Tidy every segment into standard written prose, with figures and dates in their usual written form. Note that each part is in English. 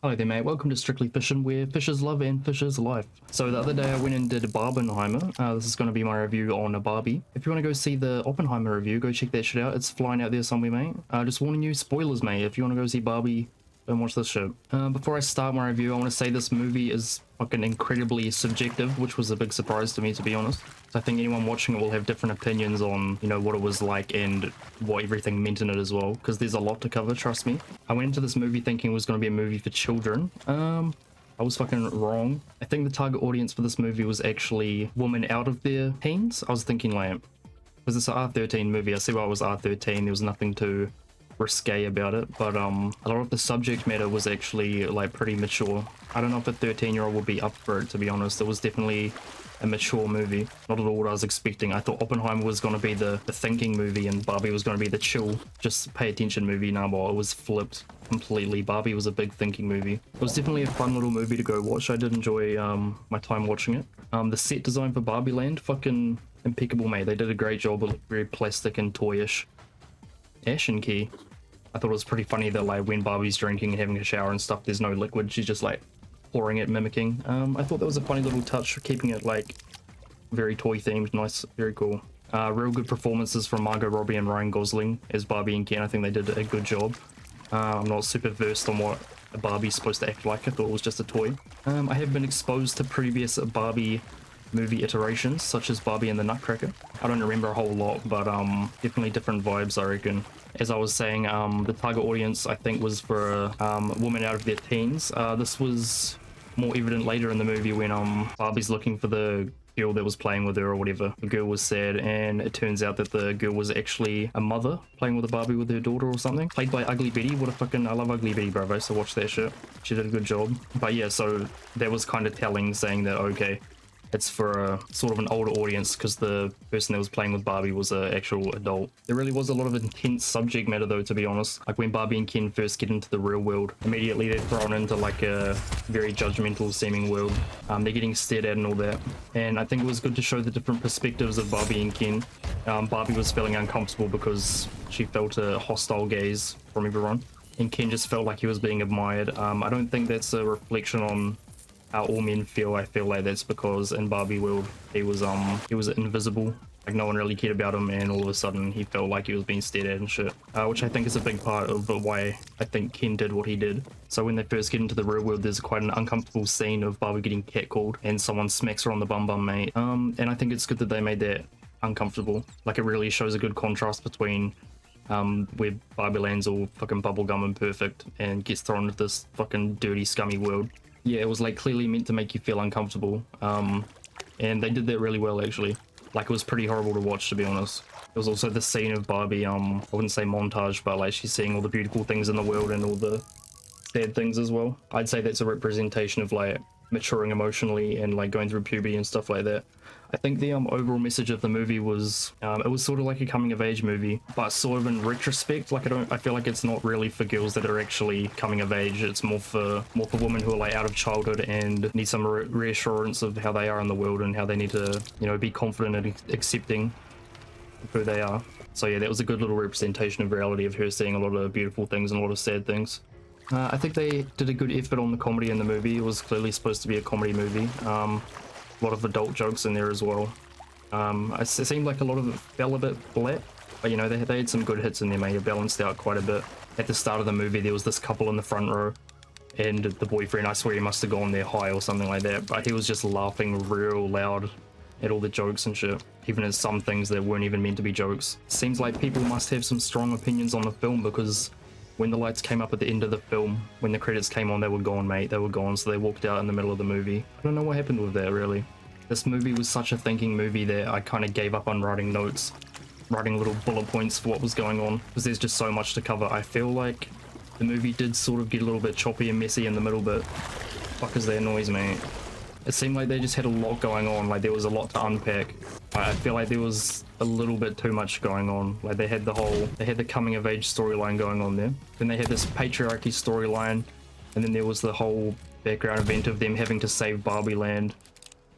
Hello there mate, welcome to Strictly Fishin', where fish is love and fish is life. So the other day I went and did Barbenheimer. This is going to be my review on a Barbie. If you want to go see the Oppenheimer review, go check that shit out. It's flying out there somewhere, mate. Just warning you, spoilers, mate. If you want to go see Barbie, don't watch this shit. Before I start my review, I want to say this movie is fucking incredibly subjective, which was a big surprise to me, to be honest. So I think anyone watching it will have different opinions on, you know, what it was like and what everything meant in it as well, because there's a lot to cover, trust me. I went into this movie thinking it was going to be a movie for children. I was fucking wrong. I think the target audience for this movie was actually women out of their teens. I was thinking like, because it's an R13 movie, I see why it was R13, there was nothing too risque about it, but a lot of the subject matter was actually like pretty mature. I don't know if a 13-year-old would be up for it, to be honest. It was definitely a mature movie, not at all what I was expecting. I thought Oppenheimer was going to be the thinking movie and Barbie was going to be the chill, just pay attention movie. Nah, well, it was flipped completely. Barbie was a big thinking movie. It was definitely a fun little movie to go watch. I did enjoy my time watching it. The set design for Barbie Land, fucking impeccable, mate. They did a great job. It looked very plastic and toyish. Ash and Key, I thought it was pretty funny that like when Barbie's drinking and having a shower and stuff, there's no liquid, she's just like pouring it, mimicking. I thought that was a funny little touch, keeping it like very toy themed. Nice, very cool. Real good performances from Margot Robbie and Ryan Gosling as Barbie and Ken. I think they did a good job. I'm not super versed on what a Barbie's supposed to act like. I thought it was just a toy. I have been exposed to previous Barbie movie iterations, such as Barbie and the Nutcracker. I don't remember a whole lot, but definitely different vibes, I reckon. As I was saying, the target audience I think was for women out of their teens. This was more evident later in the movie when Barbie's looking for the girl that was playing with her or whatever. The girl was sad, and it turns out that the girl was actually a mother playing with a Barbie with her daughter or something. Played by Ugly Betty. What a fucking, I love Ugly Betty, bravo, so watch that shit. She did a good job. But yeah, so that was kind of telling, saying that okay, it's for a sort of an older audience because the person that was playing with Barbie was an actual adult. There really was a lot of intense subject matter though, to be honest. Like when Barbie and Ken first get into the real world, immediately they're thrown into like a very judgmental seeming world. They're getting stared at and all that. And I think it was good to show the different perspectives of Barbie and Ken. Barbie was feeling uncomfortable because she felt a hostile gaze from everyone. And Ken just felt like he was being admired. I don't think that's a reflection on how all men feel. I feel like that's because in Barbie world he was invisible, like no one really cared about him, and all of a sudden he felt like he was being stared at and shit, which I think is a big part of why I think Ken did what he did. So when they first get into the real world, there's quite an uncomfortable scene of Barbie getting catcalled and someone smacks her on the bum, mate. And I think it's good that they made that uncomfortable. Like it really shows a good contrast between where Barbie Land's all fucking bubblegum and perfect and gets thrown into this fucking dirty, scummy world. Yeah, it was like clearly meant to make you feel uncomfortable, and they did that really well actually. Like it was pretty horrible to watch, to be honest. There was also the scene of Barbie, I wouldn't say montage, but like she's seeing all the beautiful things in the world and all the sad things as well. I'd say that's a representation of like maturing emotionally and like going through puberty and stuff like that. I think the overall message of the movie was it was sort of like a coming of age movie, but sort of in retrospect, like I feel like it's not really for girls that are actually coming of age. It's more for women who are like out of childhood and need some reassurance of how they are in the world and how they need to, you know, be confident and accepting of who they are. So yeah, that was a good little representation of reality of her seeing a lot of beautiful things and a lot of sad things. I think they did a good effort on the comedy in the movie. It was clearly supposed to be a comedy movie. A lot of adult jokes in there as well. It seemed like a lot of it fell a bit flat, but you know, they had some good hits in there, mate. It balanced out quite a bit. At the start of the movie, there was this couple in the front row, and the boyfriend, I swear he must have gone there high or something like that, but he was just laughing real loud at all the jokes and shit, even at some things that weren't even meant to be jokes. Seems like people must have some strong opinions on the film, because when the lights came up at the end of the film, when the credits came on, they were gone, mate. They were gone, so they walked out in the middle of the movie. I don't know what happened with that, really. This movie was such a thinking movie that I kind of gave up on writing notes, writing little bullet points for what was going on, because there's just so much to cover. I feel like the movie did sort of get a little bit choppy and messy in the middle, but fuck is that noise, mate? It seemed like they just had a lot going on, like there was a lot to unpack. I feel like there was a little bit too much going on. Like they had the coming of age storyline going on there. Then they had this patriarchy storyline, and then there was the whole background event of them having to save Barbie Land.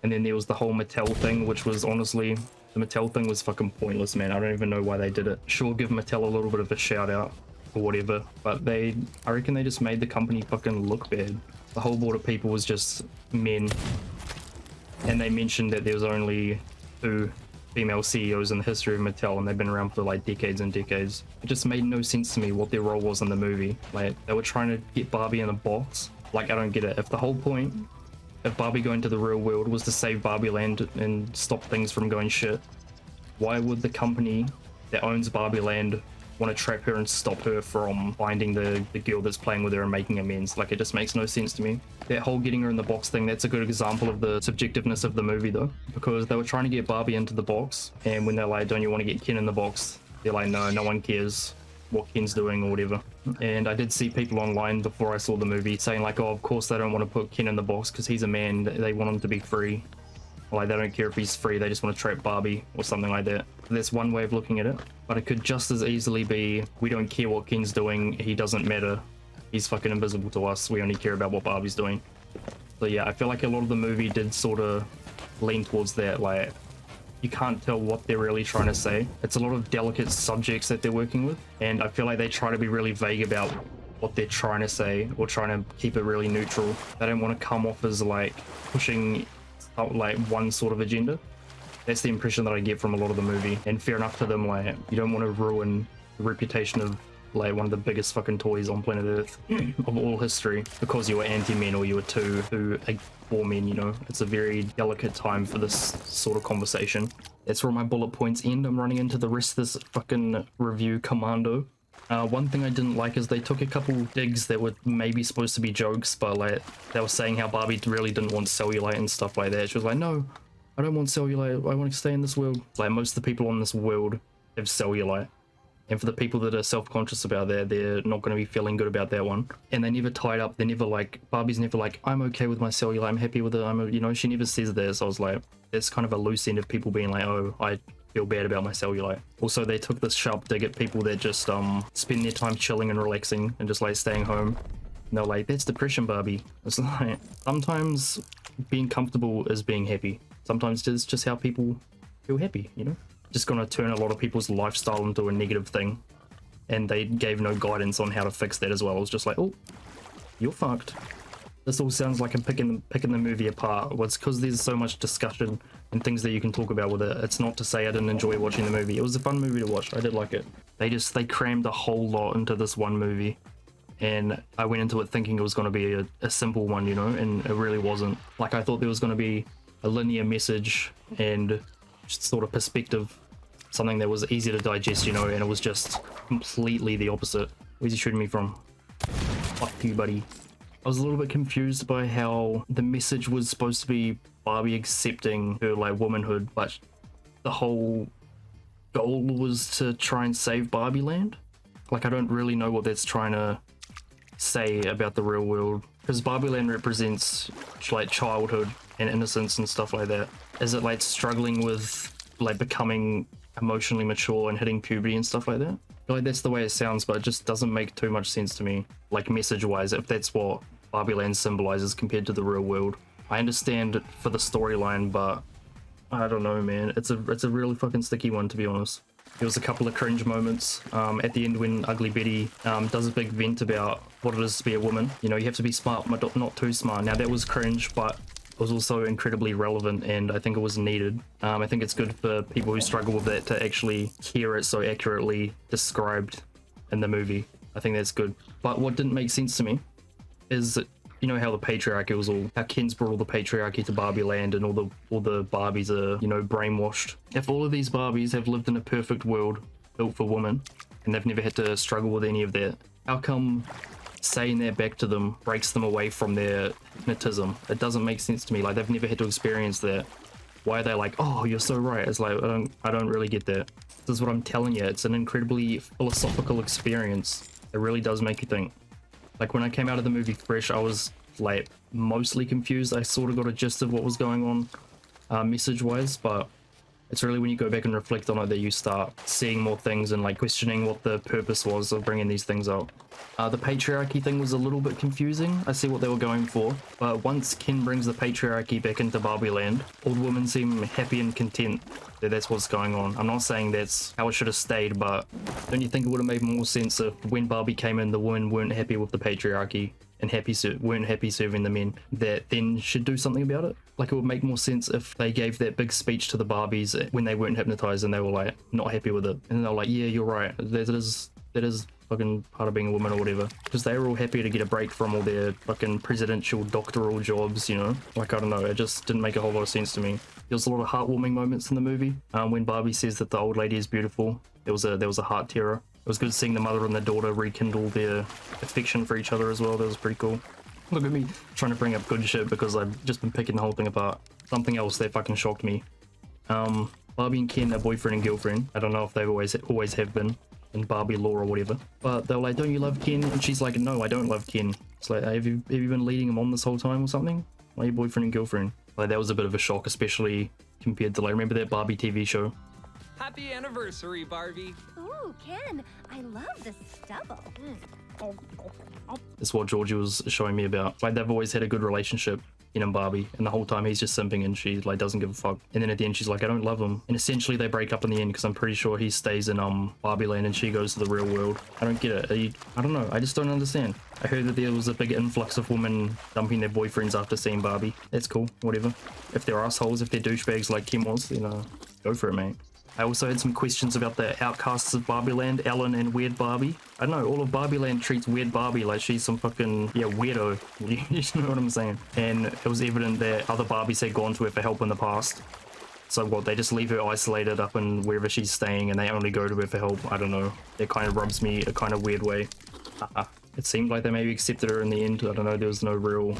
And then there was the whole Mattel thing, which was honestly, the Mattel thing was fucking pointless, man. I don't even know why they did it. Sure, give Mattel a little bit of a shout out, or whatever, but I reckon they just made the company fucking look bad. The whole board of people was just men, and they mentioned that there was only 2 female CEOs in the history of Mattel, and they've been around for like decades and decades. It just made no sense to me what their role was in the movie. Like, they were trying to get Barbie in a box. Like, I don't get it. If the whole point of Barbie going to the real world was to save Barbie Land and stop things from going shit, why would the company that owns Barbie Land want to trap her and stop her from finding the girl that's playing with her and making amends? Like, it just makes no sense to me. That whole getting her in the box thing, that's a good example of the subjectiveness of the movie though, because they were trying to get Barbie into the box, and when they're like, don't you want to get Ken in the box, they're like, no, no one cares what Ken's doing or whatever. And I did see people online before I saw the movie saying like, oh, of course they don't want to put Ken in the box because he's a man, they want him to be free. Like, they don't care if he's free, they just want to trap Barbie or something like that. That's one way of looking at it, but it could just as easily be, we don't care what Ken's doing, he doesn't matter, he's fucking invisible to us, we only care about what Barbie's doing. So yeah, I feel like a lot of the movie did sort of lean towards that. Like, you can't tell what they're really trying to say. It's a lot of delicate subjects that they're working with, and I feel like they try to be really vague about what they're trying to say, or trying to keep it really neutral. They don't want to come off as like pushing like one sort of agenda. That's the impression that I get from a lot of the movie, and fair enough to them. Like, you don't want to ruin the reputation of like one of the biggest fucking toys on planet Earth of all history because you were anti-men or you were too for men, you know. It's a very delicate time for this sort of conversation. That's where my bullet points end. I'm running into the rest of this fucking review commando. One thing I didn't like is they took a couple digs that were maybe supposed to be jokes, but like, they were saying how Barbie really didn't want cellulite and stuff like that. She was like, no, I don't want cellulite, I want to stay in this world. Like, most of the people on this world have cellulite, and for the people that are self-conscious about that, they're not going to be feeling good about that one. And they never tied up, they never like, Barbie's never like, I'm okay with my cellulite, I'm happy with it, you know, she never says that. So I was like, it's kind of a loose end of people being like, oh, I feel bad about my cellulite. Also, they took this sharp dig at people that just spend their time chilling and relaxing and just like staying home. And they're like, that's depression, Barbie. It's like, sometimes being comfortable is being happy. Sometimes it's just how people feel happy, you know? Just gonna turn a lot of people's lifestyle into a negative thing, and they gave no guidance on how to fix that as well. It was just like, oh, you're fucked. This all sounds like I'm picking the movie apart. Well, it's because there's so much discussion and things that you can talk about with it. It's not to say I didn't enjoy watching the movie. It was a fun movie to watch. I did like it. They crammed a whole lot into this one movie, and I went into it thinking it was going to be a simple one, you know, and it really wasn't. Like, I thought there was going to be a linear message and just sort of perspective, something that was easy to digest, you know, and it was just completely the opposite. Where's he shooting me from? Fuck you, buddy. I was a little bit confused by how the message was supposed to be Barbie accepting her like womanhood, but the whole goal was to try and save Barbie Land. Like, I don't really know what that's trying to say about the real world, because Barbie Land represents like childhood and innocence and stuff like that. Is it like struggling with like becoming emotionally mature and hitting puberty and stuff like that? I feel like that's the way it sounds, but it just doesn't make too much sense to me, like message wise, if that's what Barbie Land symbolizes compared to the real world. I understand it for the storyline, but I don't know, man. It's a really fucking sticky one, to be honest. There was a couple of cringe moments at the end when Ugly Betty does a big vent about what it is to be a woman. You know, you have to be smart, but not too smart. Now, that was cringe, but it was also incredibly relevant, and I think it was needed. I think it's good for people who struggle with that to actually hear it so accurately described in the movie. I think that's good. But what didn't make sense to me is that, you know, how the patriarchy was all, how Ken's brought all the patriarchy to Barbie Land, and all the Barbies are, you know, brainwashed. If all of these Barbies have lived in a perfect world built for women, and they've never had to struggle with any of that, how come saying that back to them breaks them away from their hypnotism? It doesn't make sense to me. Like, they've never had to experience that. Why are they like, oh, you're so right? It's like, I don't really get that. This is what I'm telling you. It's an incredibly philosophical experience. It really does make you think. Like, when I came out of the movie fresh, I was like mostly confused. I sort of got a gist of what was going on message wise, but It's really when you go back and reflect on it that you start seeing more things and like questioning what the purpose was of bringing these things up. The patriarchy thing was a little bit confusing. I see what they were going for, but once Ken brings the patriarchy back into Barbie Land, old women seem happy and content that that's what's going on. I'm not saying that's how it should have stayed, but don't you think it would have made more sense if when Barbie came in, the women weren't happy with the patriarchy and weren't happy serving the men, that then should do something about it? Like, it would make more sense if they gave that big speech to the Barbies when they weren't hypnotized and they were like not happy with it, and they're like, yeah, you're right, that is fucking part of being a woman or whatever, because they were all happy to get a break from all their fucking presidential doctoral jobs, you know? Like, I don't know, it just didn't make a whole lot of sense to me. There was a lot of heartwarming moments in the movie. When Barbie says that the old lady is beautiful, there was a heart tearer. It was good seeing the mother and the daughter rekindle their affection for each other as well. That was pretty cool. Look at me trying to bring up good shit because I've just been picking the whole thing apart. Something else that fucking shocked me. Barbie and Ken are boyfriend and girlfriend. I don't know if they've always have been in Barbie lore or whatever. But they're like, don't you love Ken? And she's like, no, I don't love Ken. It's like, have you been leading him on this whole time or something? Why are you boyfriend and girlfriend? Like, that was a bit of a shock, especially compared to, like, remember that Barbie TV show? Happy anniversary, Barbie. Ooh, Ken, I love the stubble. That's what Georgie was showing me about. Like, they've always had a good relationship, Ken and Barbie, and the whole time he's just simping and she like doesn't give a fuck. And then at the end she's like, I don't love him. And essentially they break up in the end because I'm pretty sure he stays in Barbie Land and she goes to the real world. I don't get it. I don't know. I just don't understand. I heard that there was a big influx of women dumping their boyfriends after seeing Barbie. That's cool. Whatever. If they're assholes, if they're douchebags like Ken was, then go for it, mate. I also had some questions about the outcasts of Barbie Land, Ellen and Weird Barbie. I don't know, all of Barbie Land treats Weird Barbie like she's some fucking, yeah, weirdo. You know what I'm saying? And it was evident that other Barbies had gone to her for help in the past. So what, they just leave her isolated up in wherever she's staying and they only go to her for help? I don't know. It kind of rubs me a kind of weird way. It seemed like they maybe accepted her in the end. I don't know, there was no real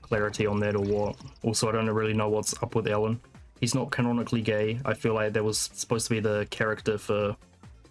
clarity on that or what. Also, I don't really know what's up with Ellen. He's not canonically gay. I feel like that was supposed to be the character for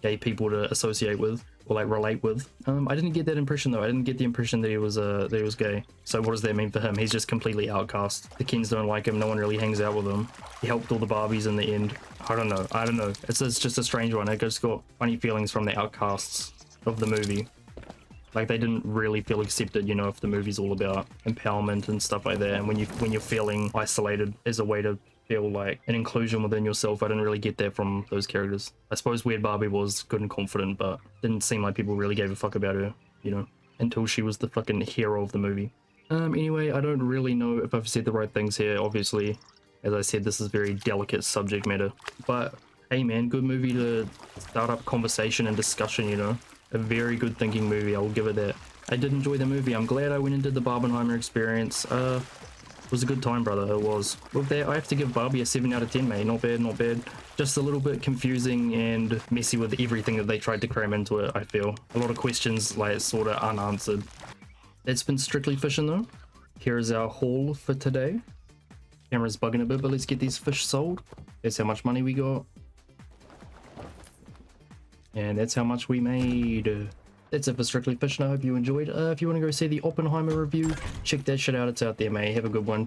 gay people to associate with or like relate with. I didn't get that impression though. I didn't get the impression that he was gay. So what does that mean for him? He's just completely outcast. The Kens don't like him. No one really hangs out with him. He helped all the Barbies in the end. I don't know. It's just a strange one. I just got funny feelings from the outcasts of the movie. Like, they didn't really feel accepted, you know, if the movie's all about empowerment and stuff like that. And when you're feeling isolated as a way to feel like an inclusion within yourself, I didn't really get that from those characters. I suppose Weird Barbie was good and confident, but didn't seem like people really gave a fuck about her, you know, until she was the fucking hero of the movie. Anyway, I don't really know if I've said the right things here. Obviously, as I said, this is very delicate subject matter. But hey man, good movie to start up conversation and discussion, you know. A very good thinking movie, I will give it that. I did enjoy the movie. I'm glad I went and did the Barbenheimer experience. It was a good time, brother. It was. With that, I have to give Barbie a 7 out of 10, mate. Not bad, not bad. Just a little bit confusing and messy with everything that they tried to cram into it, I feel. A lot of questions, like, sort of unanswered. It's been strictly fishing, though. Here is our haul for today. Camera's bugging a bit, but let's get these fish sold. That's how much money we got. And that's how much we made. That's it for Strictly Fishing. I hope you enjoyed. If you want to go see the Oppenheimer review, check that shit out. It's out there, mate. Have a good one.